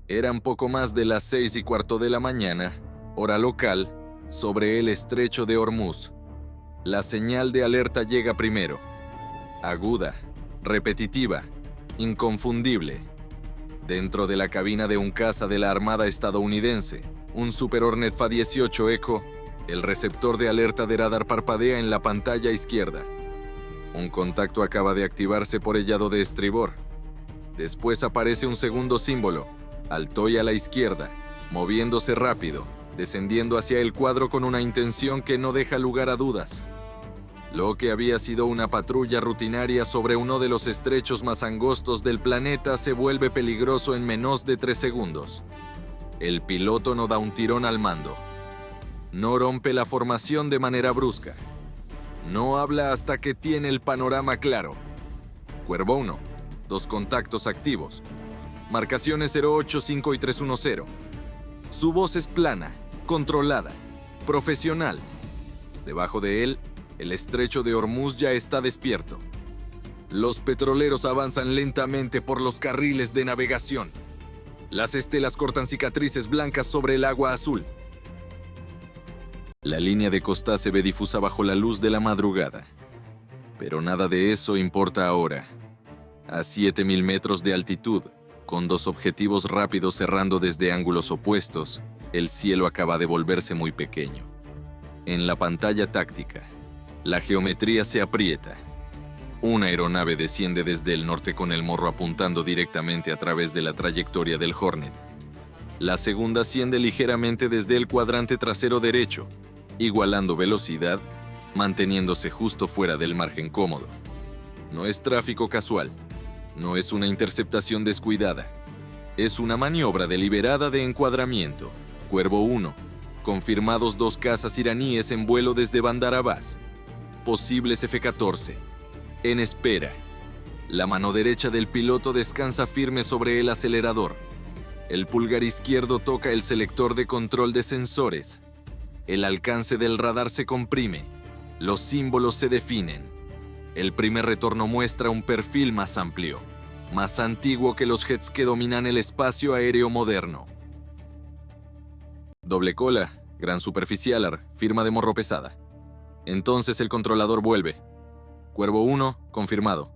Eran poco más de las 6:15 de la mañana, hora local, sobre el estrecho de Hormuz. La señal de alerta llega primero. Aguda, repetitiva, inconfundible. Dentro de la cabina de un caza de la Armada estadounidense, un Super Hornet Fa-18 Echo, el receptor de alerta de radar parpadea en la pantalla izquierda. Un contacto acaba de activarse por el lado de estribor. Después aparece un segundo símbolo, alto y a la izquierda, moviéndose rápido, descendiendo hacia el cuadro con una intención que no deja lugar a dudas. Lo que había sido una patrulla rutinaria sobre uno de los estrechos más angostos del planeta se vuelve peligroso en menos de 3 segundos. El piloto no da un tirón al mando. No rompe la formación de manera brusca. No habla hasta que tiene el panorama claro. Cuervo 1, 2 contactos activos. Marcaciones 085 y 310. Su voz es plana, controlada, profesional. Debajo de él, el estrecho de Hormuz ya está despierto. Los petroleros avanzan lentamente por los carriles de navegación. Las estelas cortan cicatrices blancas sobre el agua azul. La línea de costa se ve difusa bajo la luz de la madrugada. Pero nada de eso importa ahora. A 7.000 metros de altitud, con 2 objetivos rápidos cerrando desde ángulos opuestos, el cielo acaba de volverse muy pequeño. En la pantalla táctica, la geometría se aprieta. Una aeronave desciende desde el norte con el morro apuntando directamente a través de la trayectoria del Hornet. La segunda asciende ligeramente desde el cuadrante trasero derecho, igualando velocidad, manteniéndose justo fuera del margen cómodo. No es tráfico casual, no es una interceptación descuidada, es una maniobra deliberada de encuadramiento. Cuervo 1, confirmados 2 cazas iraníes en vuelo desde Bandar Abbas. Posibles F-14. En espera. La mano derecha del piloto descansa firme sobre el acelerador. El pulgar izquierdo toca el selector de control de sensores. El alcance del radar se comprime. Los símbolos se definen. El primer retorno muestra un perfil más amplio, más antiguo que los jets que dominan el espacio aéreo moderno. Doble cola, gran superficialar, firma de morro pesada. Entonces el controlador vuelve. Cuervo 1, confirmado.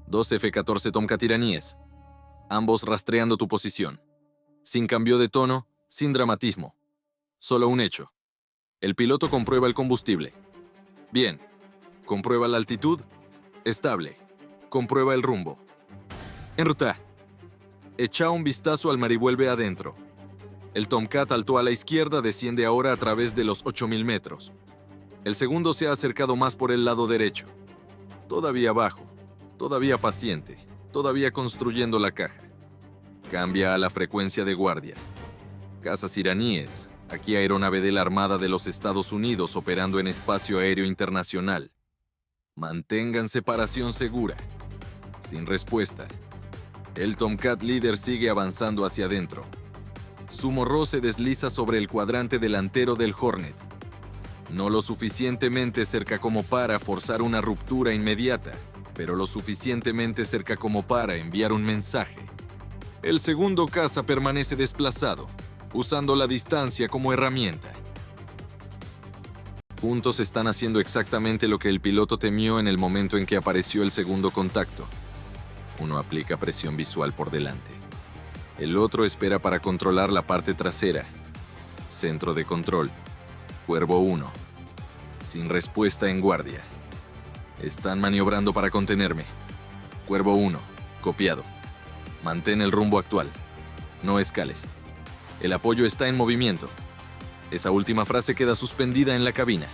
2 F-14 Tomcat iraníes. Ambos rastreando tu posición. Sin cambio de tono, sin dramatismo. Solo un hecho. El piloto comprueba el combustible. Bien. Comprueba la altitud. Estable. Comprueba el rumbo. En ruta. Echa un vistazo al mar y vuelve adentro. El Tomcat alto a la izquierda desciende ahora a través de los 8.000 metros. El segundo se ha acercado más por el lado derecho. Todavía bajo, todavía paciente, todavía construyendo la caja. Cambia a la frecuencia de guardia. Cazas iraníes, aquí aeronave de la Armada de los Estados Unidos operando en espacio aéreo internacional. Mantengan separación segura. Sin respuesta. El Tomcat líder sigue avanzando hacia adentro. Su morro se desliza sobre el cuadrante delantero del Hornet. No lo suficientemente cerca como para forzar una ruptura inmediata, pero lo suficientemente cerca como para enviar un mensaje. El segundo caza permanece desplazado, usando la distancia como herramienta. Juntos están haciendo exactamente lo que el piloto temió en el momento en que apareció el segundo contacto. Uno aplica presión visual por delante. El otro espera para controlar la parte trasera. Centro de control. Cuervo 1. Sin respuesta en guardia. Están maniobrando para contenerme. Cuervo 1. Copiado. Mantén el rumbo actual. No escales. El apoyo está en movimiento. Esa última frase queda suspendida en la cabina.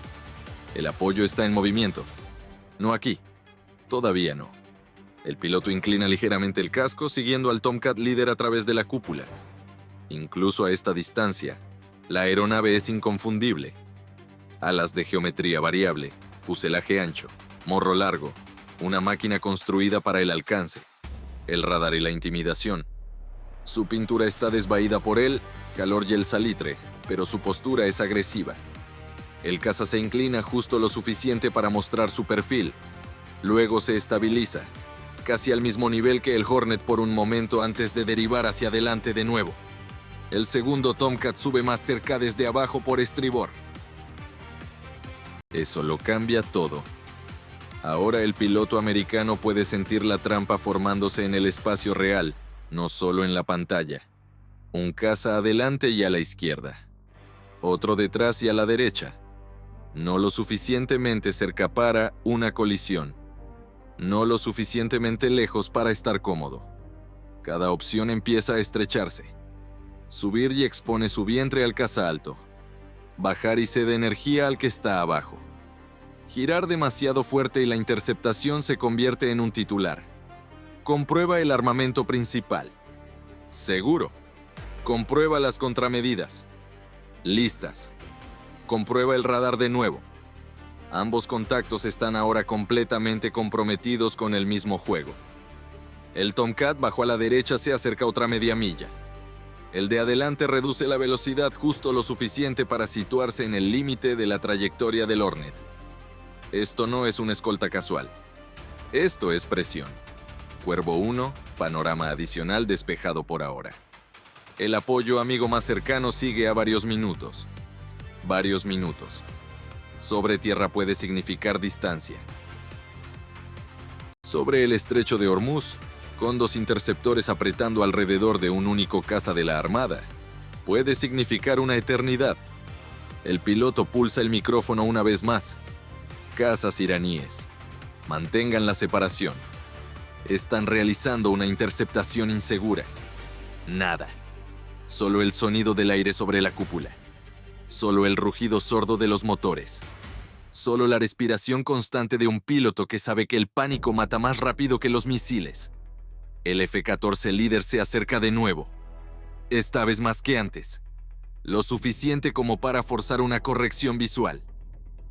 El apoyo está en movimiento. No aquí. Todavía no. El piloto inclina ligeramente el casco, siguiendo al Tomcat líder a través de la cúpula. Incluso a esta distancia, la aeronave es inconfundible. Alas de geometría variable, fuselaje ancho, morro largo, una máquina construida para el alcance, el radar y la intimidación. Su pintura está desvaída por el calor y el salitre, pero su postura es agresiva. El caza se inclina justo lo suficiente para mostrar su perfil. Luego se estabiliza, casi al mismo nivel que el Hornet por un momento antes de derivar hacia adelante de nuevo. El segundo Tomcat sube más cerca desde abajo por estribor. Eso lo cambia todo. Ahora el piloto americano puede sentir la trampa formándose en el espacio real, no solo en la pantalla. Un caza adelante y a la izquierda. Otro detrás y a la derecha. No lo suficientemente cerca para una colisión. No lo suficientemente lejos para estar cómodo. Cada opción empieza a estrecharse. Subir y expone su vientre al caza alto. Bajar y cede energía al que está abajo. Girar demasiado fuerte y la interceptación se convierte en un titular. Comprueba el armamento principal. Seguro. Comprueba las contramedidas. Listas. Comprueba el radar de nuevo. Ambos contactos están ahora completamente comprometidos con el mismo juego. El Tomcat bajo a la derecha se acerca otra media milla. El de adelante reduce la velocidad justo lo suficiente para situarse en el límite de la trayectoria del Hornet. Esto no es una escolta casual. Esto es presión. Cuervo 1, panorama adicional despejado por ahora. El apoyo amigo más cercano sigue a varios minutos. Varios minutos. Sobre tierra puede significar distancia. Sobre el estrecho de Hormuz, con 2 interceptores apretando alrededor de un único caza de la Armada, puede significar una eternidad. El piloto pulsa el micrófono una vez más. Cazas iraníes. Mantengan la separación. Están realizando una interceptación insegura. Nada. Solo el sonido del aire sobre la cúpula. Solo el rugido sordo de los motores. Solo la respiración constante de un piloto que sabe que el pánico mata más rápido que los misiles. El F-14 líder se acerca de nuevo. Esta vez más que antes. Lo suficiente como para forzar una corrección visual.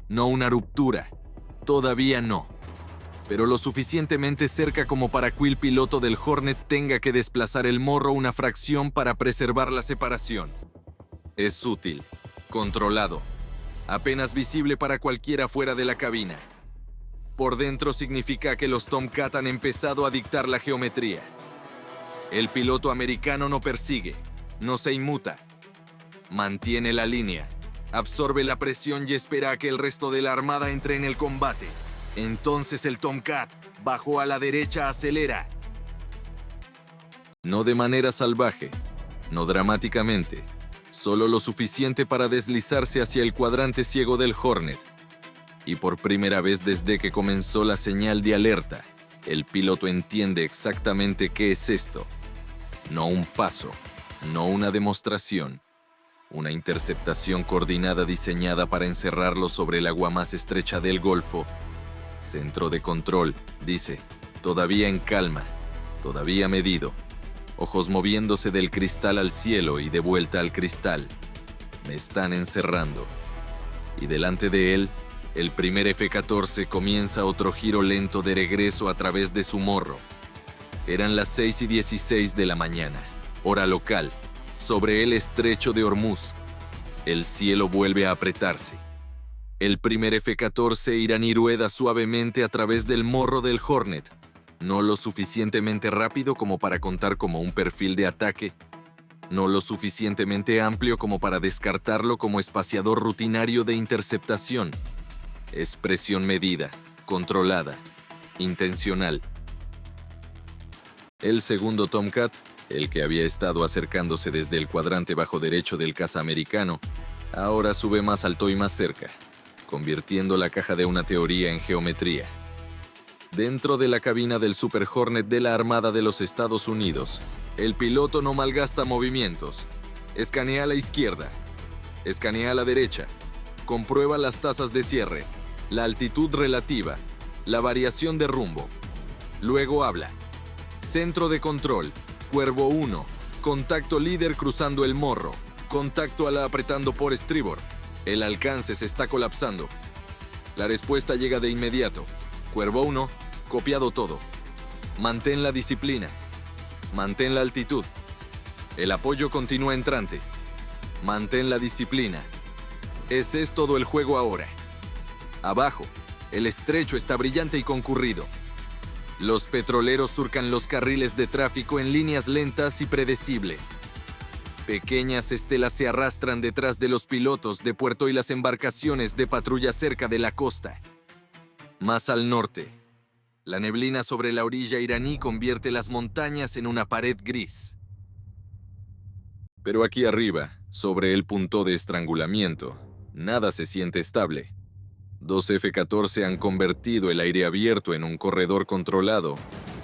No una ruptura. Todavía no. Pero lo suficientemente cerca como para que el piloto del Hornet tenga que desplazar el morro una fracción para preservar la separación. Es sutil, controlado, apenas visible para cualquiera fuera de la cabina. Por dentro significa que los Tomcat han empezado a dictar la geometría. El piloto americano no persigue, no se inmuta. Mantiene la línea, absorbe la presión y espera a que el resto de la armada entre en el combate. Entonces el Tomcat, bajo a la derecha, acelera. No de manera salvaje, no dramáticamente, solo lo suficiente para deslizarse hacia el cuadrante ciego del Hornet. Y por primera vez desde que comenzó la señal de alerta, el piloto entiende exactamente qué es esto. No un paso, no una demostración. Una interceptación coordinada diseñada para encerrarlo sobre el agua más estrecha del Golfo. Centro de control, dice, todavía en calma, todavía medido. Ojos moviéndose del cristal al cielo y de vuelta al cristal. Me están encerrando. Y delante de él, el primer F-14 comienza otro giro lento de regreso a través de su morro. Eran las 6:16 de la mañana, hora local, sobre el estrecho de Hormuz. El cielo vuelve a apretarse. El primer F-14 iraní rueda suavemente a través del morro del Hornet, no lo suficientemente rápido como para contar como un perfil de ataque, no lo suficientemente amplio como para descartarlo como espaciador rutinario de interceptación. Es presión medida, controlada, intencional. El segundo Tomcat, el que había estado acercándose desde el cuadrante bajo derecho del caza americano, ahora sube más alto y más cerca, convirtiendo la caja de una teoría en geometría. Dentro de la cabina del Super Hornet de la Armada de los Estados Unidos, el piloto no malgasta movimientos. Escanea a la izquierda, escanea a la derecha, comprueba las tasas de cierre, la altitud relativa, la variación de rumbo. Luego habla. Centro de control, Cuervo 1, contacto líder cruzando el morro, contacto ala apretando por estribor. El alcance se está colapsando. La respuesta llega de inmediato. Cuervo 1, copiado todo. Mantén la disciplina. Mantén la altitud. El apoyo continúa entrante. Mantén la disciplina. Ese es todo el juego ahora. Abajo, el estrecho está brillante y concurrido. Los petroleros surcan los carriles de tráfico en líneas lentas y predecibles. Pequeñas estelas se arrastran detrás de los pilotos de puerto y las embarcaciones de patrulla cerca de la costa. Más al norte, la neblina sobre la orilla iraní convierte las montañas en una pared gris. Pero aquí arriba, sobre el punto de estrangulamiento, nada se siente estable. Dos F-14 han convertido el aire abierto en un corredor controlado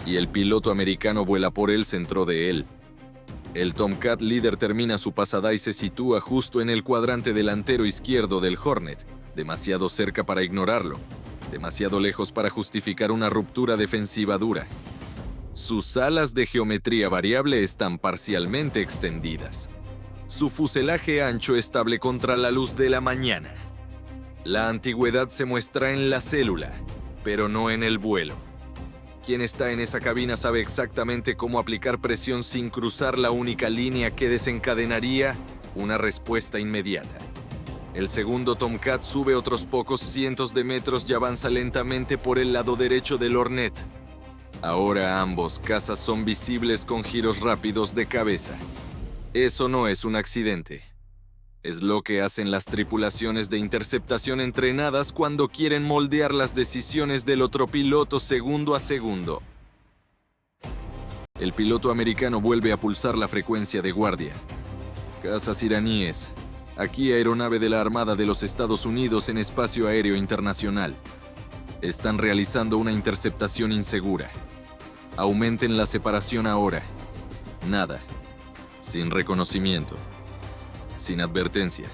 y el piloto americano vuela por el centro de él. El Tomcat líder termina su pasada y se sitúa justo en el cuadrante delantero izquierdo del Hornet, demasiado cerca para ignorarlo, demasiado lejos para justificar una ruptura defensiva dura. Sus alas de geometría variable están parcialmente extendidas. Su fuselaje ancho estable contra la luz de la mañana. La antigüedad se muestra en la célula, pero no en el vuelo. Quien está en esa cabina sabe exactamente cómo aplicar presión sin cruzar la única línea que desencadenaría una respuesta inmediata. El segundo Tomcat sube otros pocos cientos de metros y avanza lentamente por el lado derecho del Hornet. Ahora ambos cazas son visibles con giros rápidos de cabeza. Eso no es un accidente. Es lo que hacen las tripulaciones de interceptación entrenadas cuando quieren moldear las decisiones del otro piloto segundo a segundo. El piloto americano vuelve a pulsar la frecuencia de guardia. Cazas iraníes. Aquí aeronave de la Armada de los Estados Unidos en espacio aéreo internacional. Están realizando una interceptación insegura. Aumenten la separación ahora. Nada. Sin reconocimiento. Sin advertencia.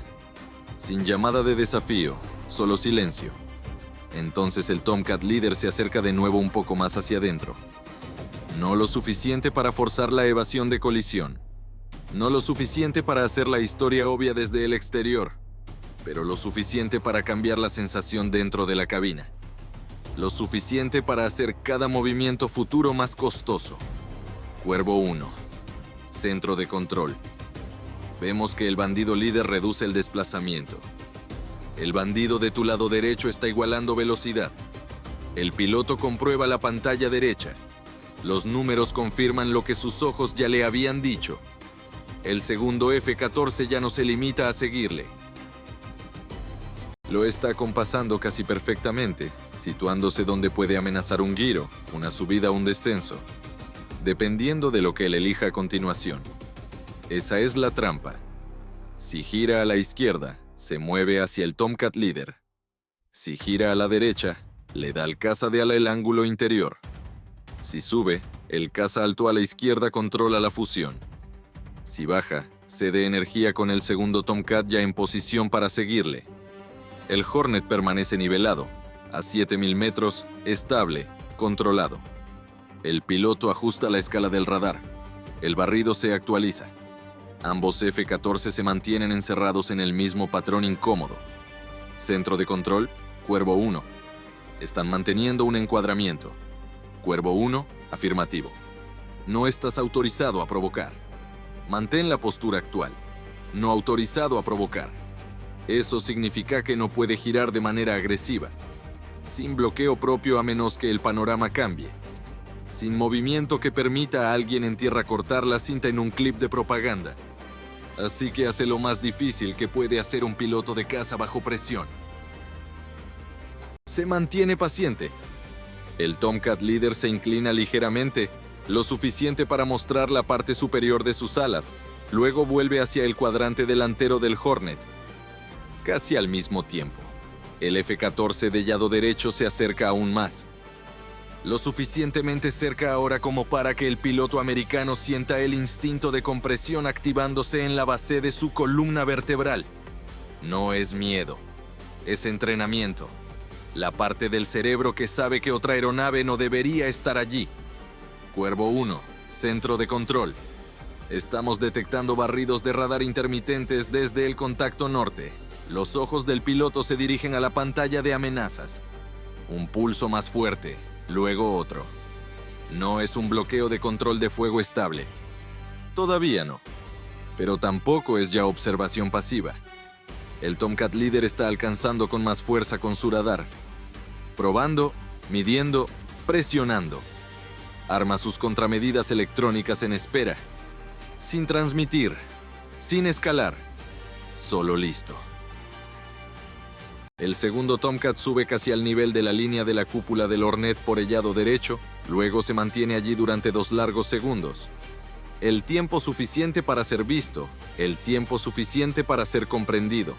Sin llamada de desafío. Solo silencio. Entonces el Tomcat líder se acerca de nuevo un poco más hacia adentro. No lo suficiente para forzar la evasión de colisión. No lo suficiente para hacer la historia obvia desde el exterior, pero lo suficiente para cambiar la sensación dentro de la cabina. Lo suficiente para hacer cada movimiento futuro más costoso. Cuervo 1. Centro de control. Vemos que el bandido líder reduce el desplazamiento. El bandido de tu lado derecho está igualando velocidad. El piloto comprueba la pantalla derecha. Los números confirman lo que sus ojos ya le habían dicho. El segundo F-14 ya no se limita a seguirle. Lo está compasando casi perfectamente, situándose donde puede amenazar un giro, una subida o un descenso, dependiendo de lo que él elija a continuación. Esa es la trampa. Si gira a la izquierda, se mueve hacia el Tomcat líder. Si gira a la derecha, le da al caza de ala el ángulo interior. Si sube, el caza alto a la izquierda controla la fusión. Si baja, cede energía con el segundo Tomcat ya en posición para seguirle. El Hornet permanece nivelado, a 7000 metros, estable, controlado. El piloto ajusta la escala del radar. El barrido se actualiza. Ambos F-14 se mantienen encerrados en el mismo patrón incómodo. Centro de control, Cuervo 1. Están manteniendo un encuadramiento. Cuervo 1, afirmativo. No estás autorizado a provocar. Mantén la postura actual. No autorizado a provocar. Eso significa que no puede girar de manera agresiva. Sin bloqueo propio a menos que el panorama cambie. Sin movimiento que permita a alguien en tierra cortar la cinta en un clip de propaganda. Así que hace lo más difícil que puede hacer un piloto de caza bajo presión. Se mantiene paciente. El Tomcat líder se inclina ligeramente, lo suficiente para mostrar la parte superior de sus alas. Luego vuelve hacia el cuadrante delantero del Hornet. Casi al mismo tiempo, el F-14 del lado derecho se acerca aún más. Lo suficientemente cerca ahora como para que el piloto americano sienta el instinto de compresión activándose en la base de su columna vertebral. No es miedo, es entrenamiento. La parte del cerebro que sabe que otra aeronave no debería estar allí. Cuervo 1, centro de control. Estamos detectando barridos de radar intermitentes desde el contacto norte. Los ojos del piloto se dirigen a la pantalla de amenazas. Un pulso más fuerte, luego otro. No es un bloqueo de control de fuego estable. Todavía no. Pero tampoco es ya observación pasiva. El Tomcat líder está alcanzando con más fuerza con su radar. Probando, midiendo, presionando. Arma sus contramedidas electrónicas en espera. Sin transmitir. sin escalar, solo listo. El segundo Tomcat sube casi al nivel de la línea de la cúpula del Hornet por el lado derecho, luego se mantiene allí durante 2 largos segundos. El tiempo suficiente para ser visto, el tiempo suficiente para ser comprendido.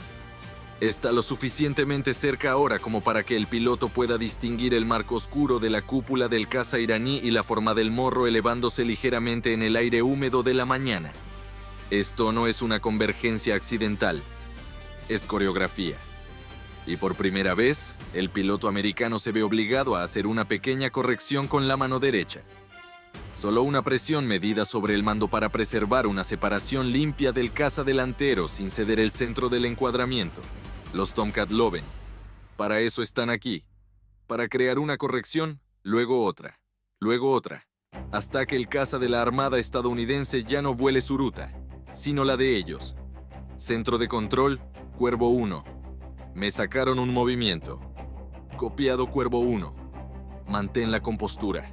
Está lo suficientemente cerca ahora como para que el piloto pueda distinguir el marco oscuro de la cúpula del caza iraní y la forma del morro elevándose ligeramente en el aire húmedo de la mañana. Esto no es una convergencia accidental, es coreografía. Y por primera vez, el piloto americano se ve obligado a hacer una pequeña corrección con la mano derecha. Solo una presión medida sobre el mando para preservar una separación limpia del caza delantero sin ceder el centro del encuadramiento. Los Tomcat lo ven. Para eso están aquí. Para crear una corrección, luego otra, hasta que el caza de la Armada estadounidense ya no vuele su ruta, sino la de ellos. Centro de control, Cuervo 1. Me sacaron un movimiento. Copiado Cuervo 1. Mantén la compostura.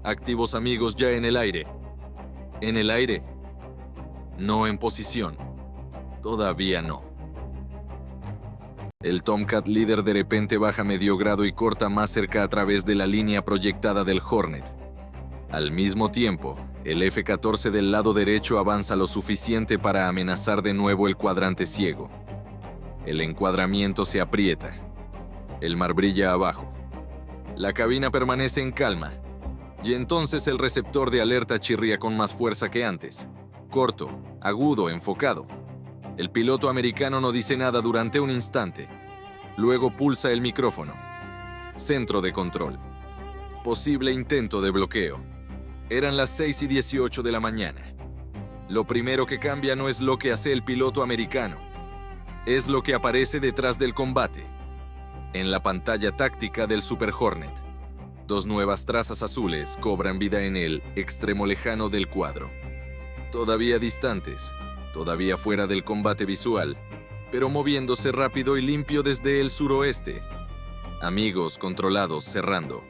Activos amigos ya en el aire. ¿En el aire? No en posición. Todavía no. El Tomcat líder de repente baja medio grado y corta más cerca a través de la línea proyectada del Hornet. Al mismo tiempo, el F-14 del lado derecho avanza lo suficiente para amenazar de nuevo el cuadrante ciego. El encuadramiento se aprieta. El mar brilla abajo. La cabina permanece en calma. Y entonces el receptor de alerta chirría con más fuerza que antes. Corto, agudo, enfocado. El piloto americano no dice nada durante un instante. Luego pulsa el micrófono. Centro de control. Posible intento de bloqueo. Eran las 6:18 de la mañana. Lo primero que cambia no es lo que hace el piloto americano. Es lo que aparece detrás del combate. En la pantalla táctica del Super Hornet. 2 nuevas trazas azules cobran vida en el extremo lejano del cuadro. Todavía distantes, todavía fuera del combate visual, pero moviéndose rápido y limpio desde el suroeste. Amigos controlados cerrando.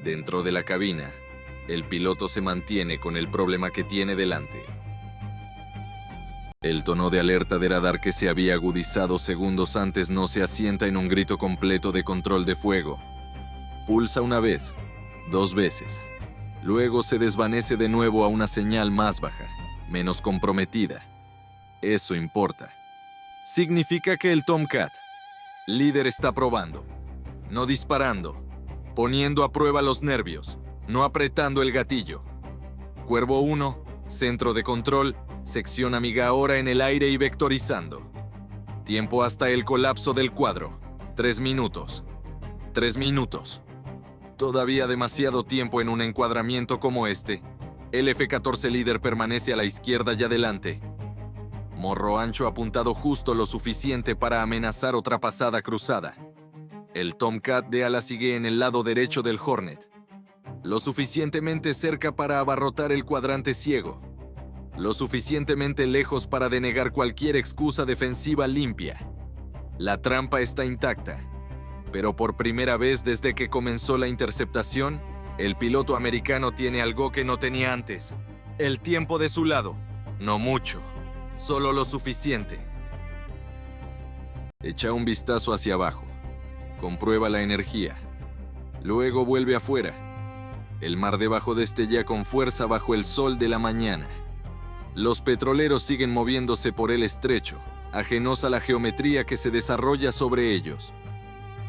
Dentro de la cabina, el piloto se mantiene con el problema que tiene delante. El tono de alerta de radar que se había agudizado segundos antes no se asienta en un grito completo de control de fuego. Pulsa una vez, 2 veces. Luego se desvanece de nuevo a una señal más baja, menos comprometida. Eso importa. Significa que el Tomcat, líder, está probando, no disparando, poniendo a prueba los nervios, no apretando el gatillo. Cuervo 1, centro de control, sección amiga ahora en el aire y vectorizando. Tiempo hasta el colapso del cuadro. 3 minutos. 3 minutos. Todavía demasiado tiempo en un encuadramiento como este. El F-14 líder permanece a la izquierda y adelante. Morro ancho apuntado justo lo suficiente para amenazar otra pasada cruzada. El Tomcat de ala sigue en el lado derecho del Hornet. Lo suficientemente cerca para abarrotar el cuadrante ciego. Lo suficientemente lejos para denegar cualquier excusa defensiva limpia. La trampa está intacta, pero por primera vez desde que comenzó la interceptación, el piloto americano tiene algo que no tenía antes. El tiempo de su lado. No mucho, solo lo suficiente. Echa un vistazo hacia abajo. Comprueba la energía. Luego vuelve afuera. El mar debajo destella con fuerza bajo el sol de la mañana. Los petroleros siguen moviéndose por el estrecho, ajenos a la geometría que se desarrolla sobre ellos.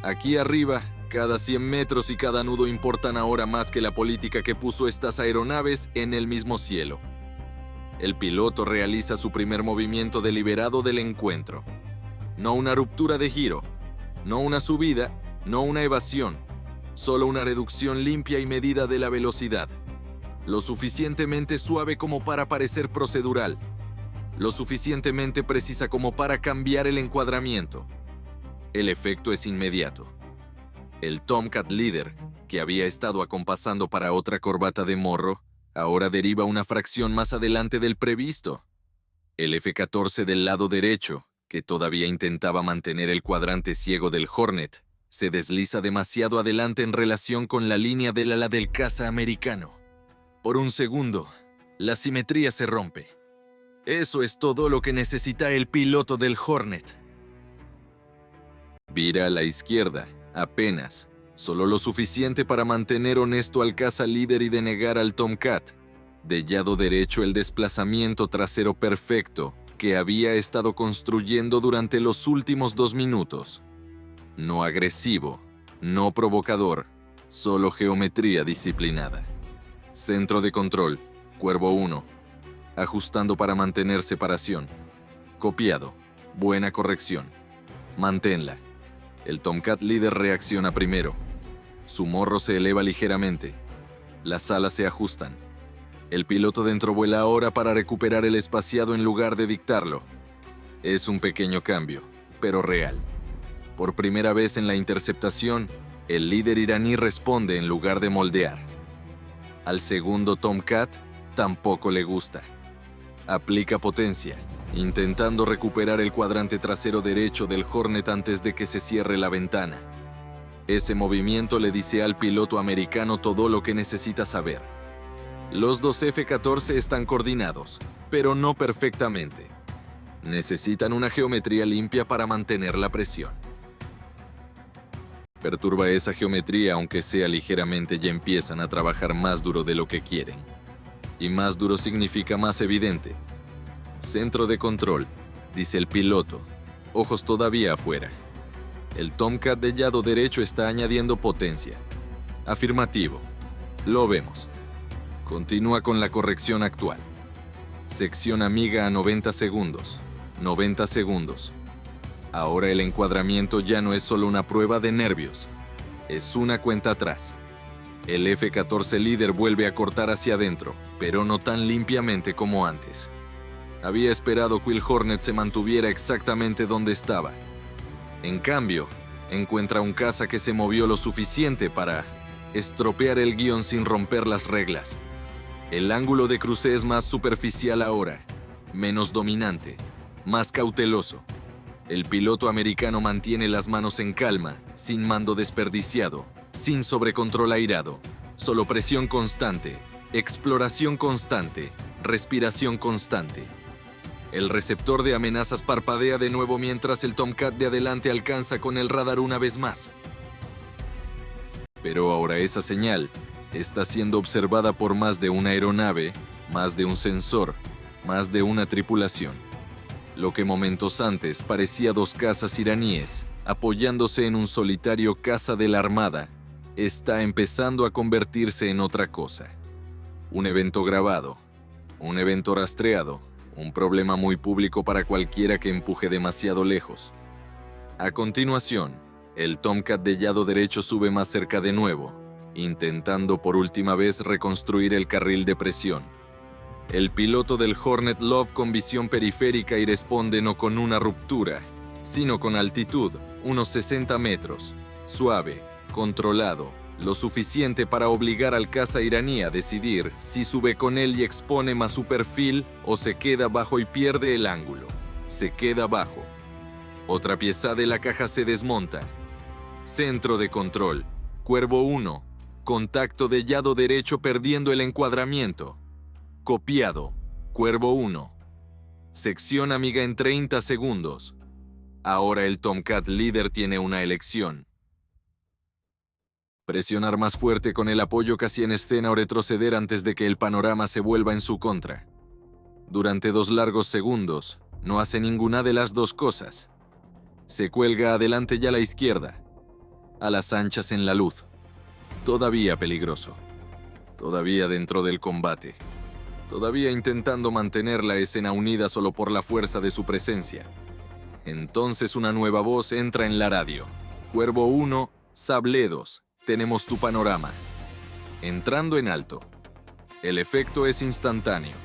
Aquí arriba, cada 100 metros y cada nudo importan ahora más que la política que puso estas aeronaves en el mismo cielo. El piloto realiza su primer movimiento deliberado del encuentro. No una ruptura de giro, no una subida, no una evasión, solo una reducción limpia y medida de la velocidad. Lo suficientemente suave como para parecer procedural, lo suficientemente precisa como para cambiar el encuadramiento. El efecto es inmediato. El Tomcat líder, que había estado acompasando para otra corbata de morro, ahora deriva una fracción más adelante del previsto. El F-14 del lado derecho, que todavía intentaba mantener el cuadrante ciego del Hornet, se desliza demasiado adelante en relación con la línea del ala del caza americano. Por un segundo, la simetría se rompe. Eso es todo lo que necesita el piloto del Hornet. Vira a la izquierda, apenas, solo lo suficiente para mantener honesto al caza líder y denegar al Tomcat. Del lado derecho el desplazamiento trasero perfecto que había estado construyendo durante los últimos 2 minutos. No agresivo, no provocador, solo geometría disciplinada. Centro de control, Cuervo 1. Ajustando para mantener separación. Copiado, buena corrección. Manténla. El Tomcat líder reacciona primero. Su morro se eleva ligeramente. Las alas se ajustan. El piloto dentro vuela ahora para recuperar el espaciado en lugar de dictarlo. Es un pequeño cambio, pero real. Por primera vez en la interceptación, el líder iraní responde en lugar de moldear. Al segundo Tomcat tampoco le gusta. Aplica potencia, intentando recuperar el cuadrante trasero derecho del Hornet antes de que se cierre la ventana. Ese movimiento le dice al piloto americano todo lo que necesita saber. Los dos F-14 están coordinados, pero no perfectamente. Necesitan una geometría limpia para mantener la presión. Perturba esa geometría, aunque sea ligeramente, y empiezan a trabajar más duro de lo que quieren. Y más duro significa más evidente. Centro de control, dice el piloto, ojos todavía afuera. El Tomcat del lado derecho está añadiendo potencia. Afirmativo. Lo vemos. Continúa con la corrección actual. Sección amiga a 90 segundos. 90 segundos. Ahora el encuadramiento ya no es solo una prueba de nervios. Es una cuenta atrás. El F-14 líder vuelve a cortar hacia adentro, pero no tan limpiamente como antes. Había esperado que el Hornet se mantuviera exactamente donde estaba. En cambio, encuentra un caza que se movió lo suficiente para estropear el guión sin romper las reglas. El ángulo de cruce es más superficial ahora, menos dominante, más cauteloso. El piloto americano mantiene las manos en calma, sin mando desperdiciado, sin sobrecontrol airado, solo presión constante, exploración constante, respiración constante. El receptor de amenazas parpadea de nuevo mientras el Tomcat de adelante alcanza con el radar una vez más. Pero ahora esa señal está siendo observada por más de una aeronave, más de un sensor, más de una tripulación. Lo que momentos antes parecía 2 cazas iraníes, apoyándose en un solitario caza de la Armada, está empezando a convertirse en otra cosa. Un evento grabado, un evento rastreado, un problema muy público para cualquiera que empuje demasiado lejos. A continuación, el Tomcat del lado derecho sube más cerca de nuevo, intentando por última vez reconstruir el carril de presión. El piloto del Hornet Love con visión periférica y responde no con una ruptura, sino con altitud, unos 60 metros, suave, controlado, lo suficiente para obligar al caza iraní a decidir si sube con él y expone más su perfil o se queda bajo y pierde el ángulo. Se queda bajo. Otra pieza de la caja se desmonta. Centro de control, Cuervo 1. Contacto del lado derecho perdiendo el encuadramiento. Copiado. Cuervo 1. Sección amiga en 30 segundos. Ahora el Tomcat líder tiene una elección. Presionar más fuerte con el apoyo casi en escena o retroceder antes de que el panorama se vuelva en su contra. Durante 2 largos segundos, no hace ninguna de las 2 cosas. Se cuelga adelante y a la izquierda, a las anchas en la luz. Todavía peligroso. Todavía dentro del combate. Todavía intentando mantener la escena unida solo por la fuerza de su presencia. Entonces una nueva voz entra en la radio. Cuervo 1, Sabledos, tenemos tu panorama. Entrando en alto. El efecto es instantáneo.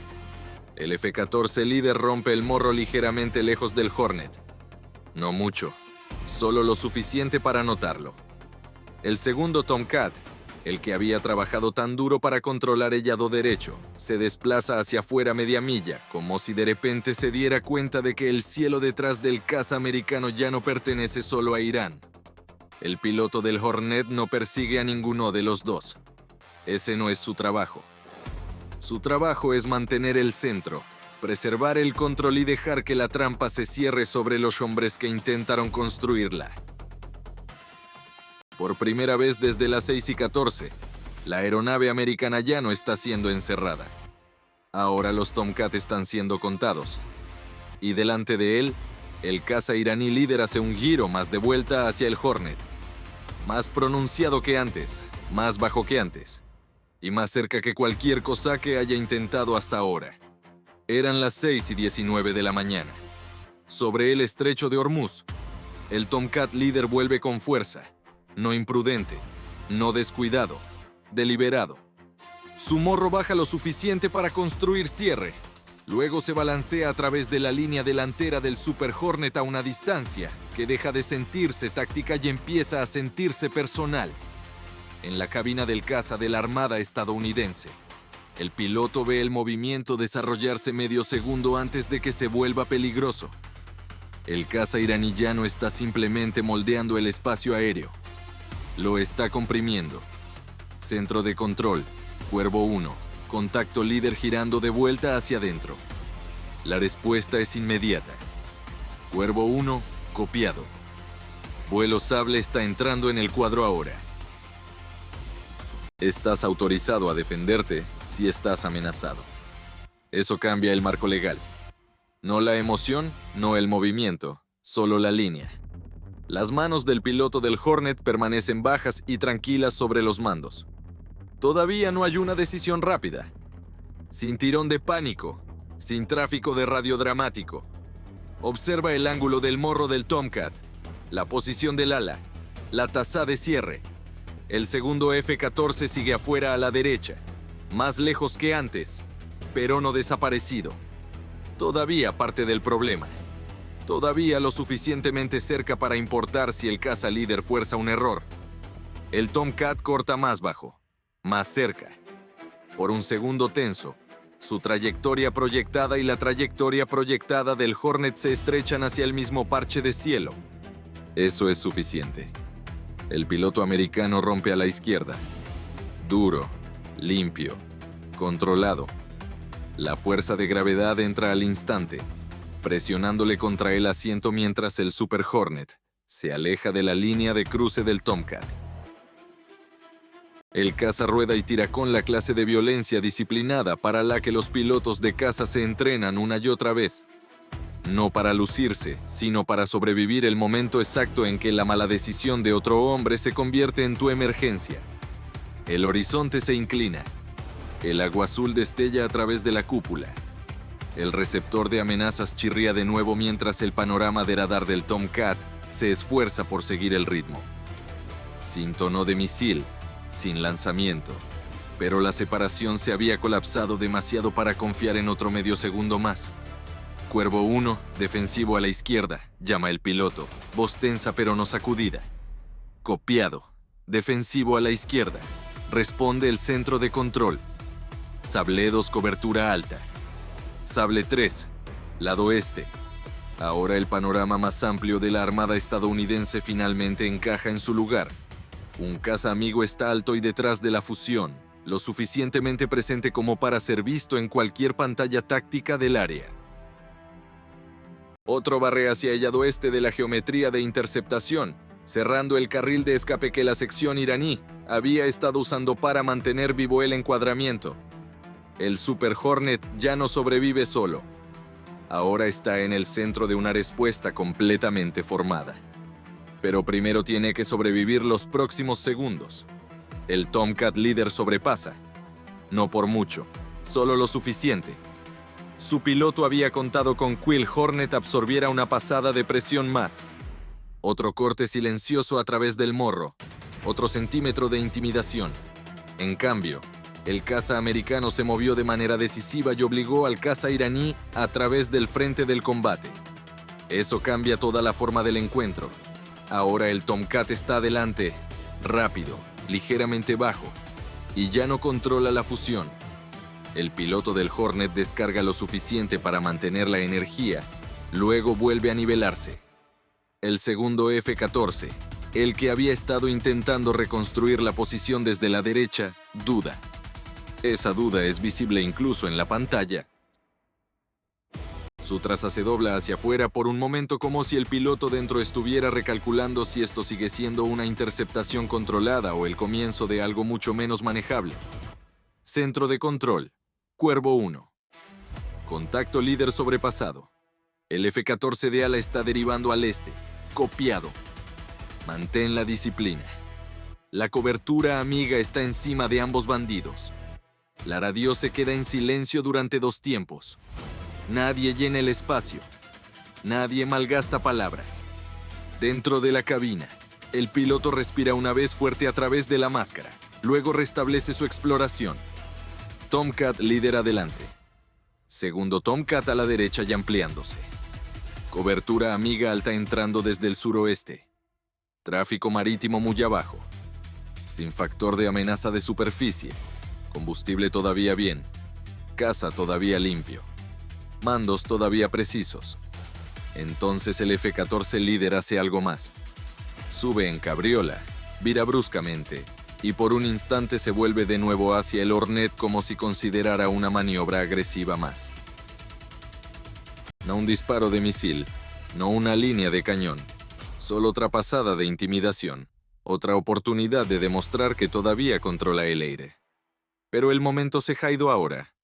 El F-14 líder rompe el morro ligeramente lejos del Hornet. No mucho, solo lo suficiente para notarlo. El segundo Tomcat, el que había trabajado tan duro para controlar el lado derecho, se desplaza hacia afuera media milla, como si de repente se diera cuenta de que el cielo detrás del caza americano ya no pertenece solo a Irán. El piloto del Hornet no persigue a ninguno de los dos. Ese no es su trabajo. Su trabajo es mantener el centro, preservar el control y dejar que la trampa se cierre sobre los hombres que intentaron construirla. Por primera vez desde las 6:14, la aeronave americana ya no está siendo encerrada. Ahora los Tomcat están siendo contados. Y delante de él, el caza iraní líder hace un giro más de vuelta hacia el Hornet. Más pronunciado que antes, más bajo que antes, y más cerca que cualquier cosa que haya intentado hasta ahora. Eran las 6:19 de la mañana. Sobre el estrecho de Hormuz, el Tomcat líder vuelve con fuerza, no imprudente, no descuidado, deliberado. Su morro baja lo suficiente para construir cierre. Luego se balancea a través de la línea delantera del Super Hornet a una distancia que deja de sentirse táctica y empieza a sentirse personal. En la cabina del caza de la Armada estadounidense, el piloto ve el movimiento desarrollarse medio segundo antes de que se vuelva peligroso. El caza iraní ya no está simplemente moldeando el espacio aéreo. Lo está comprimiendo. Centro de control, Cuervo 1. Contacto líder girando de vuelta hacia adentro. La respuesta es inmediata. Cuervo 1, copiado. Vuelo Sable está entrando en el cuadro ahora. Estás autorizado a defenderte si estás amenazado. Eso cambia el marco legal. No la emoción, no el movimiento, solo la línea. Las manos del piloto del Hornet permanecen bajas y tranquilas sobre los mandos. Todavía no hay una decisión rápida. Sin tirón de pánico, sin tráfico de radiodramático. Observa el ángulo del morro del Tomcat, la posición del ala, la tasa de cierre. El segundo F-14 sigue afuera a la derecha, más lejos que antes, pero no desaparecido. Todavía parte del problema. Todavía lo suficientemente cerca para importar si el caza líder fuerza un error. El Tomcat corta más bajo, más cerca. Por un segundo tenso, su trayectoria proyectada y la trayectoria proyectada del Hornet se estrechan hacia el mismo parche de cielo. Eso es suficiente. El piloto americano rompe a la izquierda. Duro, limpio, controlado. La fuerza de gravedad entra al instante, presionándole contra el asiento mientras el Super Hornet se aleja de la línea de cruce del Tomcat. El caza rueda y tira con la clase de violencia disciplinada para la que los pilotos de caza se entrenan una y otra vez. No para lucirse, sino para sobrevivir el momento exacto en que la mala decisión de otro hombre se convierte en tu emergencia. El horizonte se inclina. El agua azul destella a través de la cúpula. El receptor de amenazas chirría de nuevo mientras el panorama de radar del Tomcat se esfuerza por seguir el ritmo. Sin tono de misil, sin lanzamiento, pero la separación se había colapsado demasiado para confiar en otro medio segundo más. Cuervo 1, defensivo a la izquierda, llama el piloto, voz tensa pero no sacudida. Copiado, defensivo a la izquierda, responde el centro de control. Sable 2, cobertura alta. Sable 3, lado este. Ahora el panorama más amplio de la Armada estadounidense finalmente encaja en su lugar. Un caza amigo está alto y detrás de la fusión, lo suficientemente presente como para ser visto en cualquier pantalla táctica del área. Otro barre hacia el lado oeste de la geometría de interceptación, cerrando el carril de escape que la sección iraní había estado usando para mantener vivo el encuadramiento. El Super Hornet ya no sobrevive solo. Ahora está en el centro de una respuesta completamente formada. Pero primero tiene que sobrevivir los próximos segundos. El Tomcat líder sobrepasa. No por mucho, solo lo suficiente. Su piloto había contado con que el Hornet absorbiera una pasada de presión más. Otro corte silencioso a través del morro. Otro centímetro de intimidación. En cambio, el caza americano se movió de manera decisiva y obligó al caza iraní a través del frente del combate. Eso cambia toda la forma del encuentro. Ahora el Tomcat está adelante, rápido, ligeramente bajo, y ya no controla la fusión. El piloto del Hornet descarga lo suficiente para mantener la energía, luego vuelve a nivelarse. El segundo F-14, el que había estado intentando reconstruir la posición desde la derecha, duda. Esa duda es visible incluso en la pantalla. Su traza se dobla hacia afuera por un momento como si el piloto dentro estuviera recalculando si esto sigue siendo una interceptación controlada o el comienzo de algo mucho menos manejable. Centro de control. Cuervo 1. Contacto líder sobrepasado. El F-14 de ala está derivando al este. Copiado. Mantén la disciplina. La cobertura amiga está encima de ambos bandidos. La radio se queda en silencio durante 2 tiempos. Nadie llena el espacio. Nadie malgasta palabras. Dentro de la cabina, el piloto respira una vez fuerte a través de la máscara. Luego restablece su exploración. Tomcat líder adelante. Segundo Tomcat a la derecha y ampliándose. Cobertura amiga alta entrando desde el suroeste. Tráfico marítimo muy abajo. Sin factor de amenaza de superficie. Combustible todavía bien. Casa todavía limpio. Mandos todavía precisos. Entonces el F-14 líder hace algo más. Sube en cabriola, vira bruscamente, y por un instante se vuelve de nuevo hacia el Hornet como si considerara una maniobra agresiva más. No un disparo de misil, no una línea de cañón, solo otra pasada de intimidación, otra oportunidad de demostrar que todavía controla el aire. Pero el momento se ha ido ahora.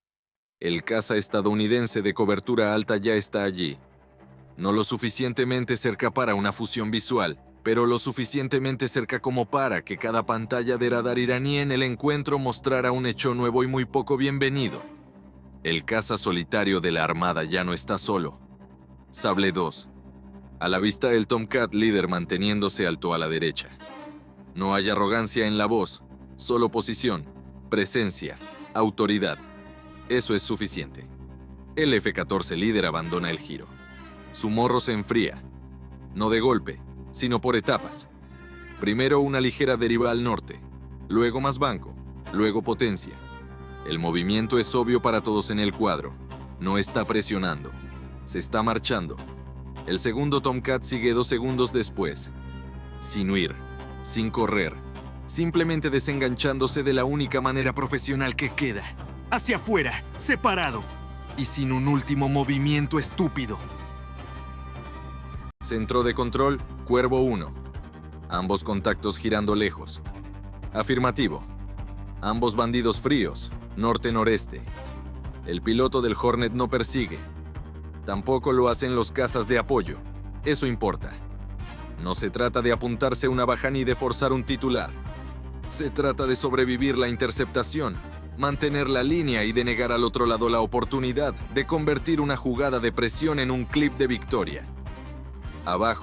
El caza estadounidense de cobertura alta ya está allí. No lo suficientemente cerca para una fusión visual, pero lo suficientemente cerca como para que cada pantalla de radar iraní en el encuentro mostrara un hecho nuevo y muy poco bienvenido. El caza solitario de la Armada ya no está solo. Sable 2. A la vista el Tomcat líder manteniéndose alto a la derecha. No hay arrogancia en la voz, solo posición, presencia, autoridad. Eso es suficiente. El F-14 líder abandona el giro. Su morro se enfría. No de golpe, sino por etapas. Primero una ligera deriva al norte, luego más banco, luego potencia. El movimiento es obvio para todos en el cuadro. No está presionando. Se está marchando. El segundo Tomcat sigue 2 segundos después. Sin huir, sin correr, simplemente desenganchándose de la única manera profesional que queda. Hacia afuera, separado, y sin un último movimiento estúpido. Centro de control, Cuervo 1. Ambos contactos girando lejos. Afirmativo. Ambos bandidos fríos, norte-noreste. El piloto del Hornet no persigue. Tampoco lo hacen los cazas de apoyo. Eso importa. No se trata de apuntarse una baja ni de forzar un titular. Se trata de sobrevivir la interceptación, mantener la línea y de negar al otro lado la oportunidad de convertir una jugada de presión en un clip de victoria. Abajo.